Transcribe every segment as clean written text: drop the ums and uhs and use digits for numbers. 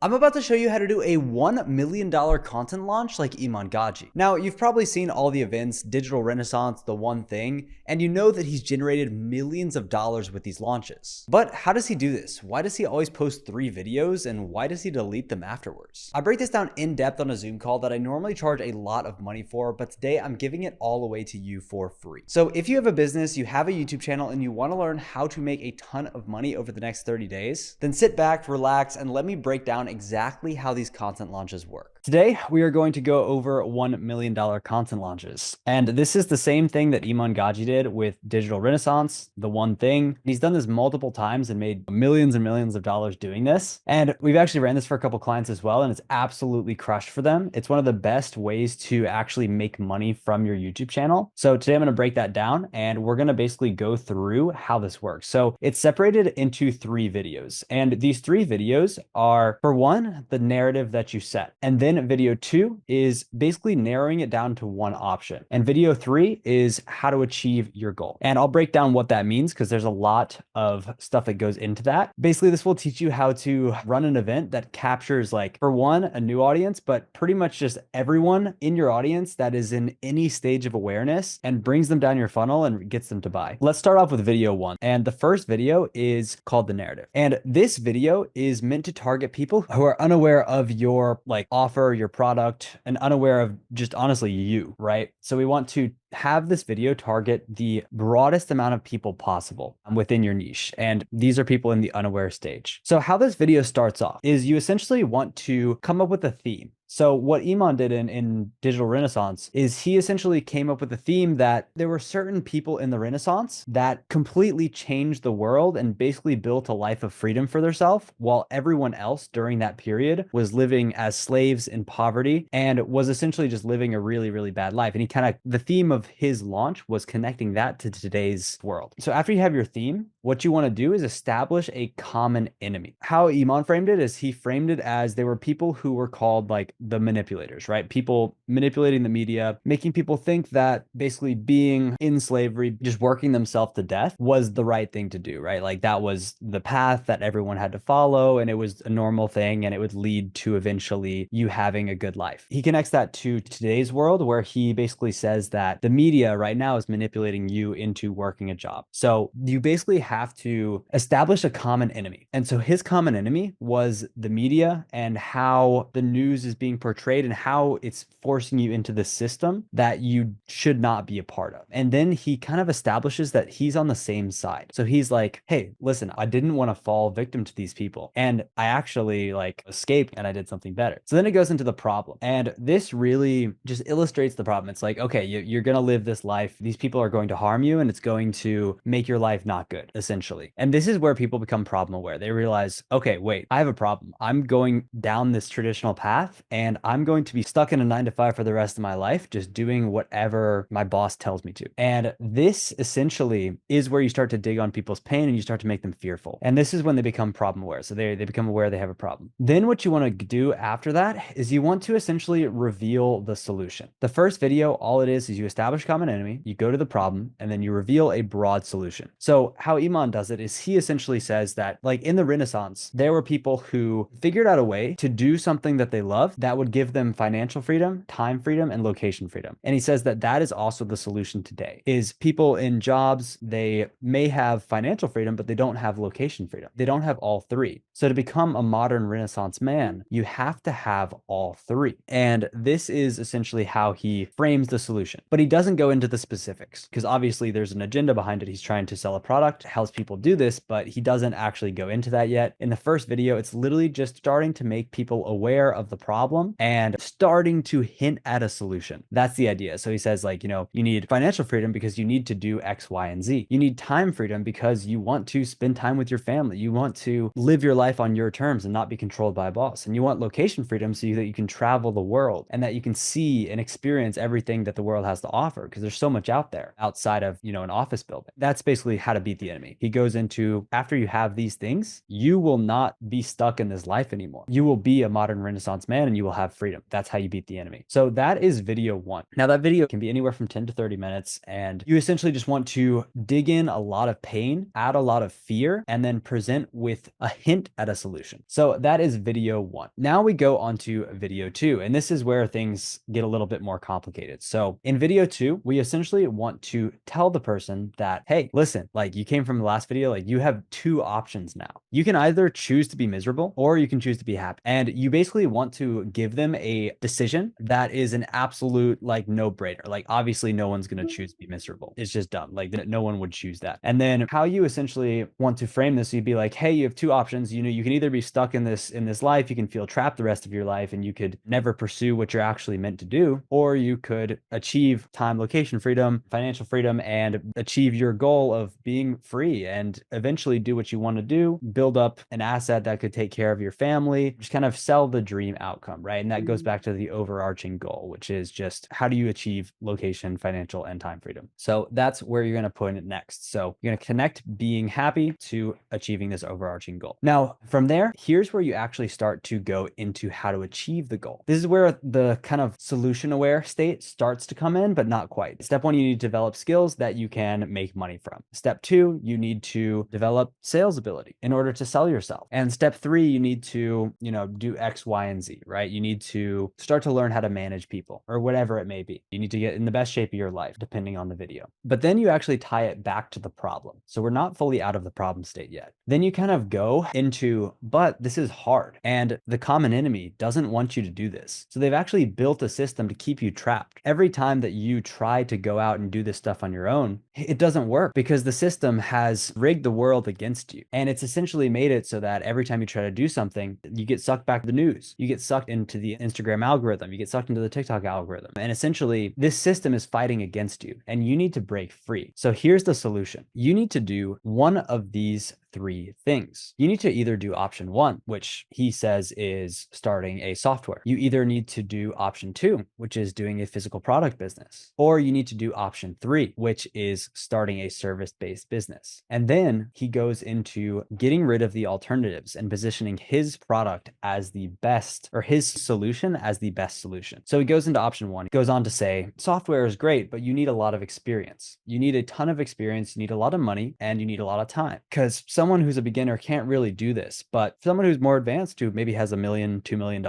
I'm about to show you how to do a $1 million content launch like Iman Gadzhi. Now, you've probably seen all the events, Digital Renaissance, The One Thing, and you know that he's generated millions of dollars with these launches. But how does he do this? Why does he always post 3 videos, and why does he delete them afterwards? I break this down in depth on a Zoom call that I normally charge a lot of money for, but today I'm giving it all away to you for free. So if you have a business, you have a YouTube channel, and you want to learn how to make a ton of money over the next 30 days, then sit back, relax, and let me break down exactly how these content launches work. Today, we are going to go over $1 million content launches. And this is the same thing that Iman Gadzhi did with Digital Renaissance, The One Thing. He's done this multiple times and made millions and millions of dollars doing this. And we've actually ran this for a couple clients as well, and it's absolutely crushed for them. It's one of the best ways to actually make money from your YouTube channel. So today I'm going to break that down, and we're going to basically go through how this works. So it's separated into 3 videos. And these 3 videos are, for one, the narrative that you set. And then video 2 is basically narrowing it down to one option. And video 3 is how to achieve your goal. And I'll break down what that means because there's a lot of stuff that goes into that. Basically, this will teach you how to run an event that captures, like, for one, a new audience, but pretty much just everyone in your audience that is in any stage of awareness and brings them down your funnel and gets them to buy. Let's start off with video 1. And the first video is called The Narrative. And this video is meant to target people who are unaware of your offer, your product, and unaware of just honestly you, right? So we want to have this video target the broadest amount of people possible within your niche. And these are people in the unaware stage. So how this video starts off is you essentially want to come up with a theme. So what Iman did in Digital Renaissance is he essentially came up with a theme that there were certain people in the Renaissance that completely changed the world and basically built a life of freedom for themselves, while everyone else during that period was living as slaves in poverty and was essentially just living a really, really bad life. And the theme of his launch was connecting that to today's world. So after you have your theme, what you want to do is establish a common enemy. How Iman framed it is he framed it as there were people who were called the manipulators, right? People manipulating the media, making people think that basically being in slavery, just working themselves to death was the right thing to do, right? Like that was the path that everyone had to follow, and it was a normal thing, and it would lead to eventually you having a good life. He connects that to today's world, where he basically says that the media right now is manipulating you into working a job. So you basically have to establish a common enemy. And so his common enemy was the media and how the news is being portrayed and how it's forcing you into the system that you should not be a part of. And then he kind of establishes that he's on the same side. So he's like, hey, listen, I didn't want to fall victim to these people, and I actually escaped and I did something better. So then it goes into the problem. And this really just illustrates the problem. It's like, okay, you're going to live this life. These people are going to harm you, and it's going to make your life not good, essentially. And this is where people become problem aware. They realize, okay, wait, I have a problem. I'm going down this traditional path, and I'm going to be stuck in a 9-to-5 for the rest of my life, just doing whatever my boss tells me to. And this essentially is where you start to dig on people's pain and you start to make them fearful. And this is when they become problem aware. So they become aware they have a problem. Then what you want to do after that is you want to essentially reveal the solution. The first video, all it is you establish common enemy, you go to the problem, and then you reveal a broad solution. So how Iman does it is he essentially says that, like, in the Renaissance, there were people who figured out a way to do something that they love that would give them financial freedom, time freedom, and location freedom. And he says that that is also the solution today, is people in jobs, they may have financial freedom, but they don't have location freedom. They don't have all 3. So to become a modern Renaissance man, you have to have all 3. And this is essentially how he frames the solution. But he doesn't go into the specifics because obviously there's an agenda behind it. He's trying to sell a product, helps people do this, but he doesn't actually go into that yet. In the first video, it's literally just starting to make people aware of the problem and starting to hint at a solution. That's the idea. So he says, you need financial freedom because you need to do X, Y, and Z. You need time freedom because you want to spend time with your family. You want to live your life on your terms and not be controlled by a boss. And you want location freedom so that you can travel the world and that you can see and experience everything that the world has to offer, because there's so much out there outside of, an office building. That's basically how to beat the enemy. He goes into, after you have these things, you will not be stuck in this life anymore. You will be a modern Renaissance man, and you will have freedom. That's how you beat the enemy. So that is video 1. Now that video can be anywhere from 10 to 30 minutes, and you essentially just want to dig in a lot of pain, add a lot of fear, and then present with a hint at a solution. So that is video 1. Now we go on to video 2, and this is where things get a little bit more complicated. So in video 2, we essentially want to tell the person that, hey, listen, like, you came from the last video, like, you have 2 options now. You can either choose to be miserable or you can choose to be happy. And you basically want to give them a decision that is an absolute, like, no-brainer. Like, obviously no one's going to choose to be miserable. It's just dumb. Like, no one would choose that. And then how you essentially want to frame this, you'd be like, hey, you have 2 options. You know, you can either be stuck in this life, you can feel trapped the rest of your life, and you could never pursue what you're actually meant to do, or you could achieve time, location freedom, financial freedom, and achieve your goal of being free and eventually do what you want to do, build up an asset that could take care of your family, just kind of sell the dream outcome, right? And that goes back to the overarching goal, which is just how do you achieve location, financial, and time freedom? So that's where you're going to put it next. So you're going to connect being happy to achieving this overarching goal. Now, from there, here's where you actually start to go into how to achieve the goal. This is where the kind of solution aware state starts to come in, but not quite. Step 1, you need to develop skills that you can make money from. Step 2, you need to develop sales ability in order to sell yourself. And step 3, you need to, do X, Y, and Z, right? You need to start to learn how to manage people or whatever it may be. You need to get in the best shape of your life, depending on the video. But then you actually tie it back to the problem. So we're not fully out of the problem state yet. Then you kind of go into, but this is hard. And the common enemy doesn't want you to do this. So they've actually built a system to keep you trapped. Every time that you try to go out and do this stuff on your own, it doesn't work because the system has rigged the world against you. And it's essentially made it so that every time you try to do something, you get sucked back to the news. You get sucked into the Instagram algorithm. You get sucked into the TikTok algorithm. And essentially, this system is fighting against you and you need to break free. So here's the solution. You need to do one of these 3 things. You need to either do option 1, which he says is starting a software. You either need to do option 2, which is doing a physical product business, or you need to do option 3, which is starting a service-based business. And then he goes into getting rid of the alternatives and positioning his product as the best, or his solution as the best solution. So he goes into option 1. He goes on to say, software is great, but you need a lot of experience. You need a ton of experience, you need a lot of money, and you need a lot of time. Because someone who's a beginner can't really do this, but someone who's more advanced, who maybe has $1 million, $2 million,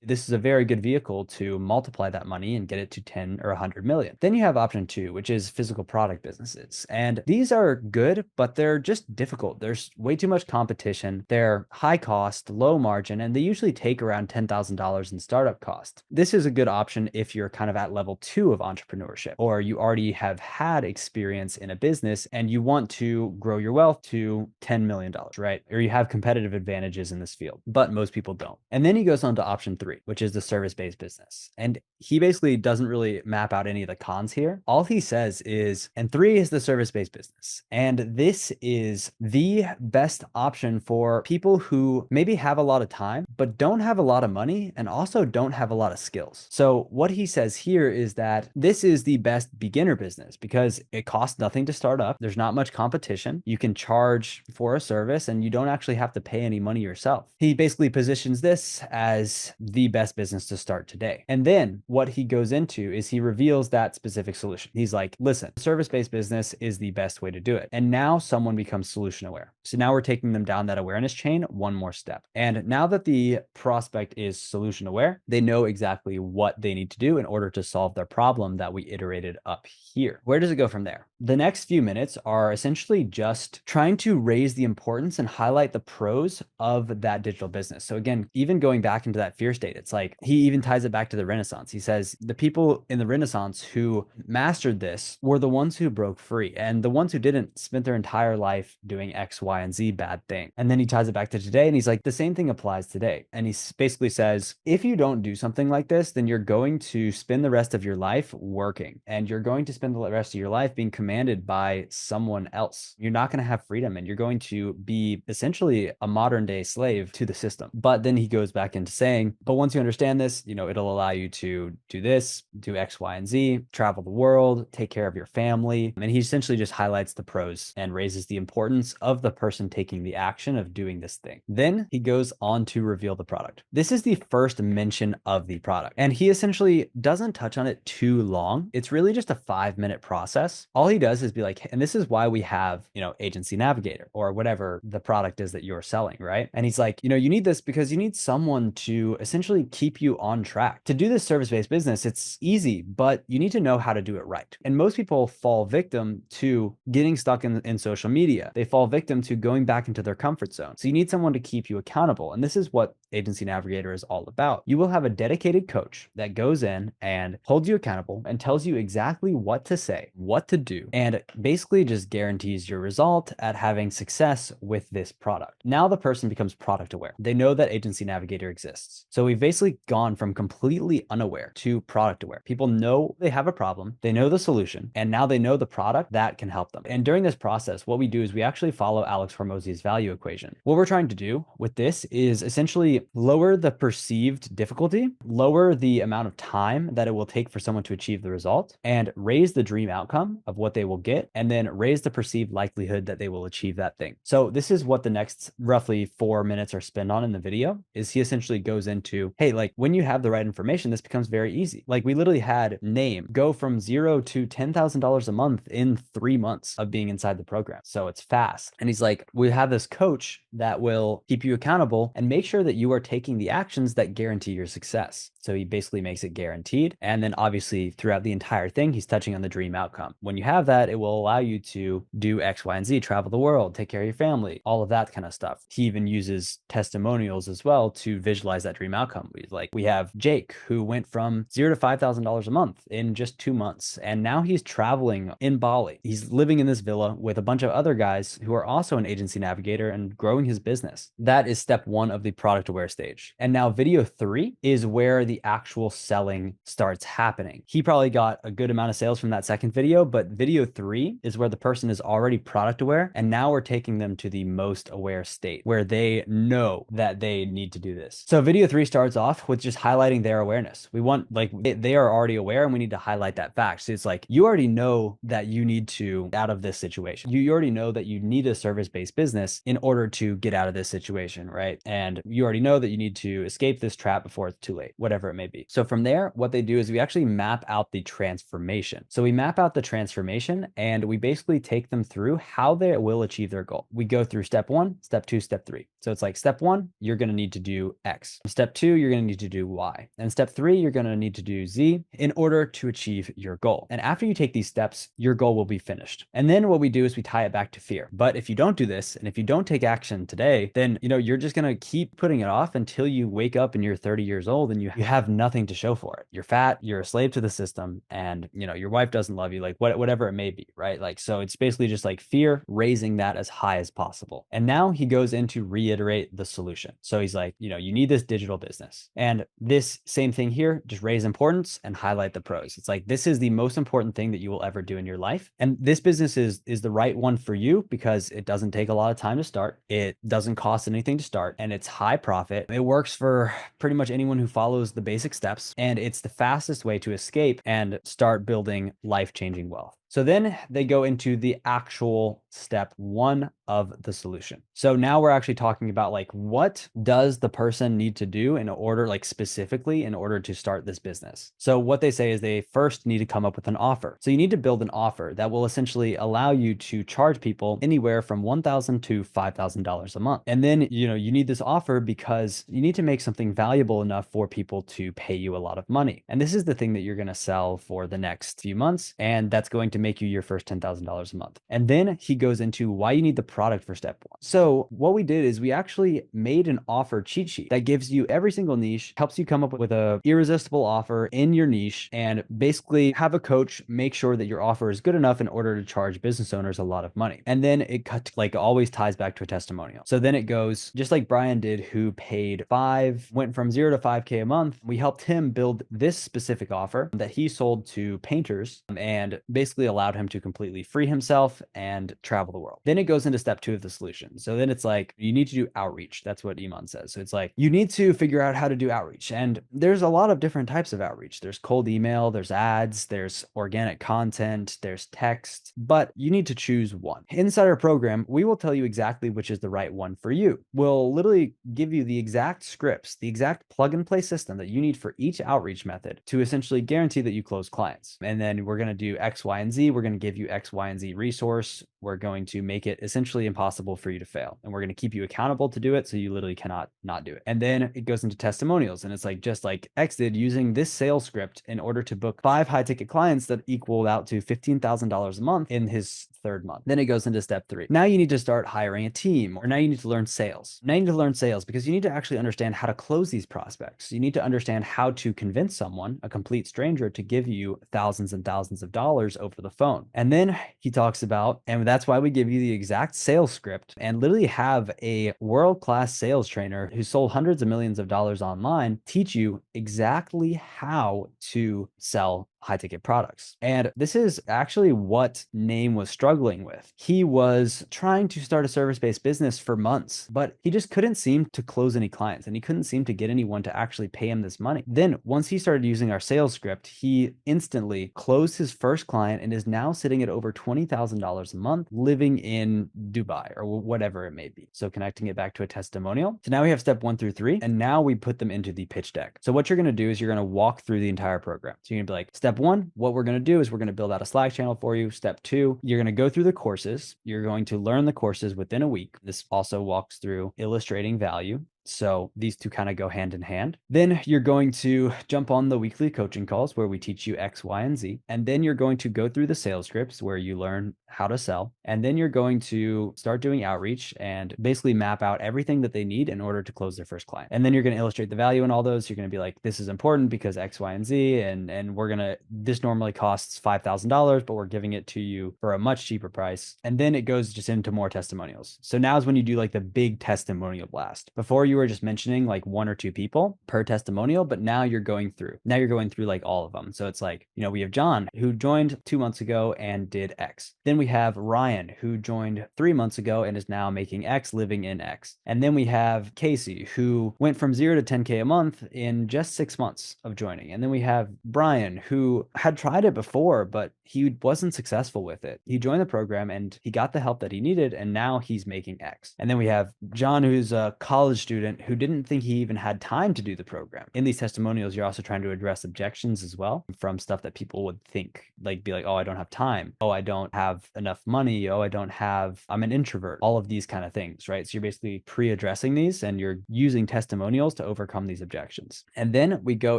this is a very good vehicle to multiply that money and get it to 10 or 100 million. Then you have option 2, which is physical product businesses. And these are good, but they're just difficult. There's way too much competition. They're high cost, low margin, and they usually take around $10,000 in startup cost. This is a good option if you're kind of at level 2 of entrepreneurship, or you already have had experience in a business and you want to grow your wealth to $10 million, right? Or you have competitive advantages in this field, but most people don't. And then he goes on to option 3, which is the service-based business. And he basically doesn't really map out any of the cons here. All he says is, and 3 is the service-based business. And this is the best option for people who maybe have a lot of time, but don't have a lot of money and also don't have a lot of skills. So what he says here is that this is the best beginner business because it costs nothing to start up. There's not much competition. You can charge for a service and you don't actually have to pay any money yourself. He basically positions this as the best business to start today. And then what he goes into is he reveals that specific solution. He's like, listen, service-based business is the best way to do it. And now someone becomes solution aware. So now we're taking them down that awareness chain one more step. And now that the prospect is solution aware, they know exactly what they need to do in order to solve their problem that we iterated up here. Where does it go from there? The next few minutes are essentially just trying to raise the importance and highlight the pros of that digital business. So again, even going back into that fear state, it's like he even ties it back to the Renaissance. He says the people in the Renaissance who mastered this were the ones who broke free, and the ones who didn't spent their entire life doing X, Y, and Z bad thing. And then he ties it back to today, and he's like, the same thing applies today. And he basically says, if you don't do something like this, then you're going to spend the rest of your life working, and you're going to spend the rest of your life being commanded by someone else. You're not going to have freedom, and you're going to be essentially a modern day slave to the system. But then he goes back into saying, but once you understand this, it'll allow you to do this, do X, Y, and Z, travel the world, take care of your family. And he essentially just highlights the pros and raises the importance of the person taking the action of doing this thing. Then he goes on to reveal the product. This is the first mention of the product, and he essentially doesn't touch on it too long. It's really just a 5-minute process. All he does is be like, and this is why we have, Agency Navigator or whatever the product is that you're selling, right? And he's like, you need this because you need someone to essentially keep you on track. To do this service-based business, it's easy, but you need to know how to do it right. And most people fall victim to getting stuck in social media. They fall victim to going back into their comfort zone. So you need someone to keep you accountable. And this is what Agency Navigator is all about. You will have a dedicated coach that goes in and holds you accountable and tells you exactly what to say, what to do, and basically just guarantees your result at having success with this product. Now the person becomes product aware. They know that Agency Navigator exists. So we've basically gone from completely unaware to product aware. People know they have a problem, they know the solution, and now they know the product that can help them. And during this process, what we do is we actually follow Alex Hormozi's value equation. What we're trying to do with this is essentially lower the perceived difficulty, lower the amount of time that it will take for someone to achieve the result, and raise the dream outcome of what they will get, and then raise the perceived likelihood that they will achieve that thing. So this is what the next roughly 4 minutes are spent on in the video, is he essentially goes into, hey, like when you have the right information, this becomes very easy. Like we literally had Name go from $0 to $10,000 a month in 3 months of being inside the program. So it's fast. And he's like, we have this coach that will keep you accountable and make sure that you are taking the actions that guarantee your success. So he basically makes it guaranteed. And then obviously throughout the entire thing, he's touching on the dream outcome. When you have that, it will allow you to do X, Y, and Z, travel the world, take care of your family, all of that kind of stuff. He even uses testimonials as well to visualize that dream outcome. We have Jake, who went from $0 to $5,000 a month in just 2 months. And now he's traveling in Bali. He's living in this villa with a bunch of other guys who are also an Agency Navigator and growing his business. That is step 1 of the product aware stage. And now video 3 is where the actual selling starts happening. He probably got a good amount of sales from that second video, but video 3 is where the person is already product aware. And now we're taking them to the most aware state where they know that they need to do this. So video 3 starts off with just highlighting their awareness. We want, they are already aware and we need to highlight that fact. So it's like, you already know that you need to get out of this situation. You already know that you need a service-based business in order to get out of this situation, right? And you already know that you need to escape this trap before it's too late, whatever it may be. So from there, what they do is we actually map out the transformation. So we map out the transformation and we basically take them through how they will achieve their goal. We go through step 1, step 2, step 3. So it's like step 1, you're going to need to do X. Step 2, you're going to need to do Y. And step 3, you're going to need to do Z in order to achieve your goal. And after you take these steps, your goal will be finished. And then what we do is we tie it back to fear. But if you don't do this, and if you don't take action today, then, you're just going to keep putting it off until you wake up and you're 30 years old and you have nothing to show for it. You're fat, you're a slave to the system, and, your wife doesn't love you, whatever it may be, right? So it's basically just like fear, raising that as high as possible. And now he goes in to reiterate the solution. So he's like, you need this digital business. And this same thing here, just raise importance and highlight the pros. It's like, this is the most important thing that you will ever do in your life. And this business is the right one for you because it doesn't take a lot of time to start. It doesn't cost anything to start, and it's high profit. It works for pretty much anyone who follows the basic steps, and it's the fastest way to escape and start building life-changing wealth. So then they go into the actual step 1 of the solution. So now we're actually talking about what does the person need to do in order, specifically in order to start this business. So what they say is they first need to come up with an offer. So you need to build an offer that will essentially allow you to charge people anywhere from $1,000 to $5,000 a month. And then, you need this offer because you need to make something valuable enough for people to pay you a lot of money. And this is the thing that you're going to sell for the next few months. And that's going to make you your first $10,000 a month. And then he goes into why you need the product for step 1. So what we did is we actually made an offer cheat sheet that gives you every single niche, helps you come up with a irresistible offer in your niche, and basically have a coach make sure that your offer is good enough in order to charge business owners a lot of money. And then it always ties back to a testimonial. So then it goes just like Brian did, who paid went from 0 to 5K a month. We helped him build this specific offer that he sold to painters and basically allowed him to completely free himself and travel the world. Then it goes into step 2 of the solution. So then it's like, you need to do outreach. That's what Iman says. So it's like, you need to figure out how to do outreach. And there's a lot of different types of outreach. There's cold email, there's ads, there's organic content, there's text, but you need to choose one. Inside our program, we will tell you exactly which is the right one for you. We'll literally give you the exact scripts, the exact plug and play system that you need for each outreach method to essentially guarantee that you close clients. And then we're going to do X, Y, and Z. We're going to give you X, Y, and Z resource. We're going to make it essentially impossible for you to fail. And we're going to keep you accountable to do it. So you literally cannot not do it. And then it goes into testimonials. And it's like, just like X did, using this sales script in order to book 5 high ticket clients that equaled out to $15,000 a month in his 3rd month. Then it goes into step 3. Now you need to start hiring a team, or now you need to learn sales. Now you need to learn sales because you need to actually understand how to close these prospects. You need to understand how to convince someone, a complete stranger, to give you thousands and thousands of dollars over the phone. And then he talks about, and that's why we give you the exact sales script and literally have a world-class sales trainer who sold hundreds of millions of dollars online teach you exactly how to sell high ticket products. And this is actually what Name was struggling with. He was trying to start a service-based business for months, but he just couldn't seem to close any clients and he couldn't seem to get anyone to actually pay him this money. Then once he started using our sales script, he instantly closed his first client and is now sitting at over $20,000 a month living in Dubai or whatever it may be. So connecting it back to a testimonial. So now we have step 1 through 3, and now we put them into the pitch deck. So what you're going to do is you're going to walk through the entire program. So you're going to be like, step 1, what we're going to do is we're going to build out a Slack channel for you. Step 2, you're going to go through the courses. You're going to learn the courses within a week. This also walks through illustrating value. So these two kind of go hand in hand. Then you're going to jump on the weekly coaching calls where we teach you X, Y, and Z. And then you're going to go through the sales scripts where you learn how to sell. And then you're going to start doing outreach and basically map out everything that they need in order to close their first client. And then you're going to illustrate the value in all those. You're going to be like, this is important because X, Y, and Z. And we're going to, this normally costs $5,000, but we're giving it to you for a much cheaper price. And then it goes just into more testimonials. So now is when you do like the big testimonial blast. Before you were just mentioning like 1 or 2 people per testimonial, but now you're going through like all of them. So it's like, we have John who joined 2 months ago and did X. Then we have Ryan who joined 3 months ago and is now making X, living in X. And then we have Casey who went from 0 to 10K a month in just 6 months of joining. And then we have Brian who had tried it before, but he wasn't successful with it. He joined the program and he got the help that he needed, and now he's making X. And then we have John, who's a college student who didn't think he even had time to do the program. In these testimonials, you're also trying to address objections as well from stuff that people would think, like be like, oh, I don't have time. Oh, I don't have enough money. Oh, I'm an introvert. All of these kind of things, right? So you're basically pre-addressing these and you're using testimonials to overcome these objections. And then we go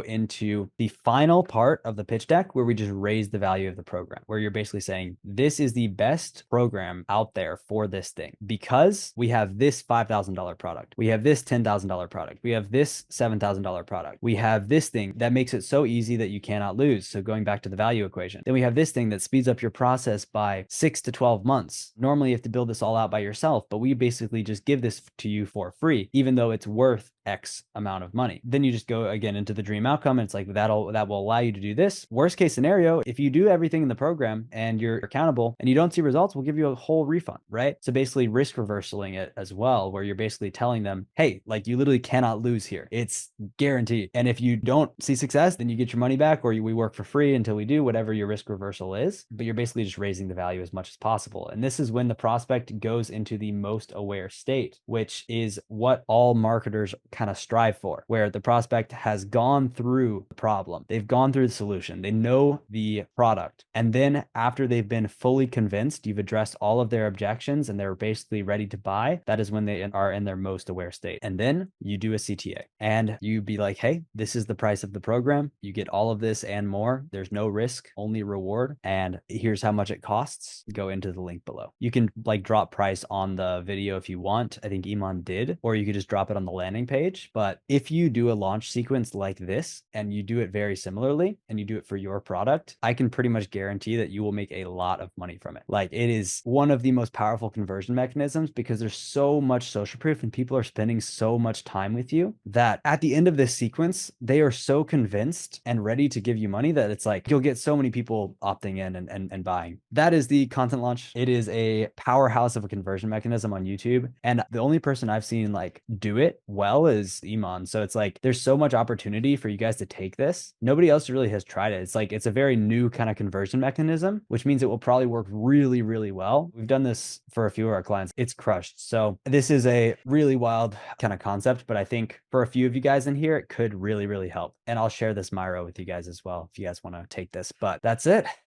into the final part of the pitch deck where we just raise the value of the program, where you're basically saying, this is the best program out there for this thing because we have this $5,000 product. We have this $10,000 product. We have this $7,000 product. We have this thing that makes it so easy that you cannot lose. So going back to the value equation, then we have this thing that speeds up your process by 6 to 12 months. Normally you have to build this all out by yourself, but we basically just give this to you for free, even though it's worth X amount of money. Then you just go again into the dream outcome. And it's like, that will allow you to do this. Worst case scenario, if you do everything in the program and you're accountable and you don't see results, we'll give you a whole refund, right? So basically risk reversaling it as well, where you're basically telling them, hey, like you literally cannot lose here. It's guaranteed. And if you don't see success, then you get your money back, or we work for free until we do, whatever your risk reversal is. But you're basically just raising the value as much as possible. And this is when the prospect goes into the most aware state, which is what all marketers kind of strive for, where the prospect has gone through the problem. They've gone through the solution. They know the product. And then after they've been fully convinced, you've addressed all of their objections and they're basically ready to buy. That is when they are in their most aware state. And then you do a CTA and you be like, hey, this is the price of the program. You get all of this and more. There's no risk, only reward. And here's how much it costs. Go into the link below. You can like drop price on the video if you want. I think Iman did, or you could just drop it on the landing page. page. But if you do a launch sequence like this and you do it very similarly and you do it for your product, I can pretty much guarantee that you will make a lot of money from it. Like, it is one of the most powerful conversion mechanisms because there's so much social proof and people are spending so much time with you that at the end of this sequence, they are so convinced and ready to give you money that it's like you'll get so many people opting in and buying. That is the content launch. It is a powerhouse of a conversion mechanism on YouTube. And the only person I've seen like do it well is Iman. So it's like there's so much opportunity for you guys to take this. Nobody else really has tried it. It's like it's a very new kind of conversion mechanism, which means it will probably work really, really well. We've done this for a few of our clients. It's crushed. So this is a really wild kind of concept, but I think for a few of you guys in here, it could really, really help. And I'll share this Miro with you guys as well if you guys want to take this. But that's it.